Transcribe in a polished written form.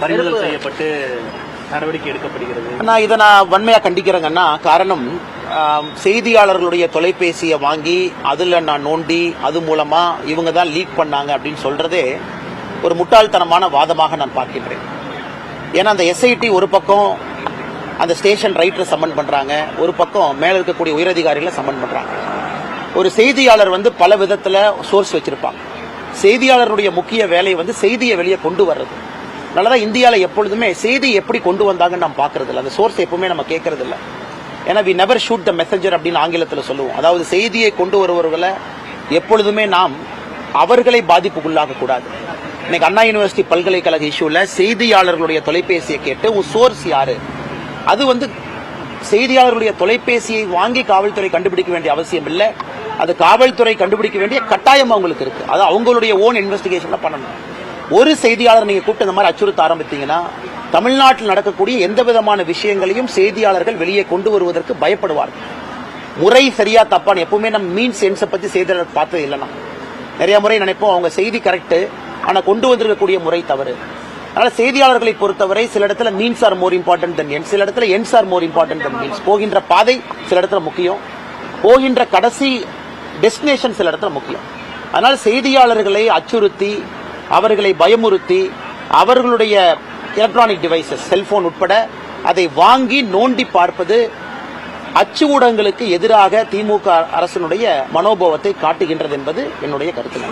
பறிமுதல் செய்யப்பட்டு நடவடிக்கை எடுக்கப்படுகிறது. நான் வன்மையா கண்டிக்கிறேங்கன்னா, காரணம் செய்தியாளர்களுடைய தொலைபேசியை வாங்கி அதுல நான் நோண்டி அது மூலமா இவங்க தான் லீக் பண்ணாங்க அப்படின்னு சொல்றதே ஒரு முட்டாள்தனமான வாதமாக நான் பார்க்கின்றேன். ஏன்னா அந்த எஸ்ஐடி ஒரு பக்கம் அந்த ஸ்டேஷன் ரைட்டரை சம்மன் பண்றாங்க, ஒரு பக்கம் மேல இருக்கக்கூடிய உயரதிகாரிகளை சம்மன் பண்றாங்க. ஒரு செய்தியாளர் பல விதத்துல சோர்ஸ் வச்சிருப்பாங்க. செய்தியாளருடைய முக்கிய வேலை செய்தியை வெளியே கொண்டு வர்றது. அதனாலதான் இந்தியாவில் எப்பொழுதுமே செய்தி எப்படி கொண்டு வந்தாங்கன்னு நம்ம பாக்குறது இல்லை, அந்த சோர்ஸ் எப்பவுமே நம்ம கேட்கறது இல்லை. ஏன்னா we never shoot the messenger அப்படின்னு ஆங்கிலத்தில் சொல்லுவோம். அதாவது செய்தியை கொண்டு வருபவர்களை எப்பொழுதுமே நாம் அவர்களை பாதிப்புக்குள்ளாக கூடாது. இன்னைக்கு அண்ணா யூனிவர்சிட்டி பல்கலைக்கழக இஷ்யூல செய்தியாளர்களுடைய தொலைபேசியை கேட்டு ஒரு சோர்ஸ் யாரு, அது செய்தியாளர்களுடைய தொலைபேசியை வாங்கி காவல்துறை கண்டுபிடிக்க வேண்டிய அவசியம் இல்லை, அது காவல்துறை கண்டுபிடிக்க வேண்டிய கட்டாயம் அவங்களுக்கு இருக்கு. அது அவங்களுடைய ஓன் இன்வெஸ்டிகேஷன்ல பண்ணணும். ஒரு செய்தியாளர் நீங்க கூப்பிட்டு இந்த மாதிரி அச்சுறுத்த ஆரம்பித்தீங்கன்னா, தமிழ்நாட்டில் நடக்கக்கூடிய எந்த விதமான விஷயங்களையும் செய்தியாளர்கள் வெளியே கொண்டு வருவதற்கு பயப்படுவார்கள். முறை சரியா தப்பான்னு எப்பவுமே நம்ம மீன் சென்ஸை பத்தி செய்தியாளர் பார்த்தது இல்லைன்னா, நிறைய முறை நினைப்போம் அவங்க செய்தி கரெக்ட், ஆனா கொண்டு வந்திருக்கக்கூடிய முறை தவறு. அதனால செய்தியாளர்களை பொறுத்தவரை சில இடத்துல means R more important then ends, சில இடத்துல ends R more important then means. போகின்ற பாதை சில இடத்துல முக்கியம், போகின்ற கடைசி டெஸ்டினேஷன் சில இடத்துல முக்கியம். அதனால செய்தியாளர்களை அச்சுறுத்தி அவர்களை பயமுறுத்தி அவர்களுடைய எலக்ட்ரானிக் டிவைசஸ் செல்போன் உட்பட அதை வாங்கி நோண்டி பார்ப்பது அச்சு ஊடகங்களுக்கு எதிராக திமுக அரசினுடைய மனோபாவத்தை காட்டுகின்றது என்பது என்னுடைய கருத்து.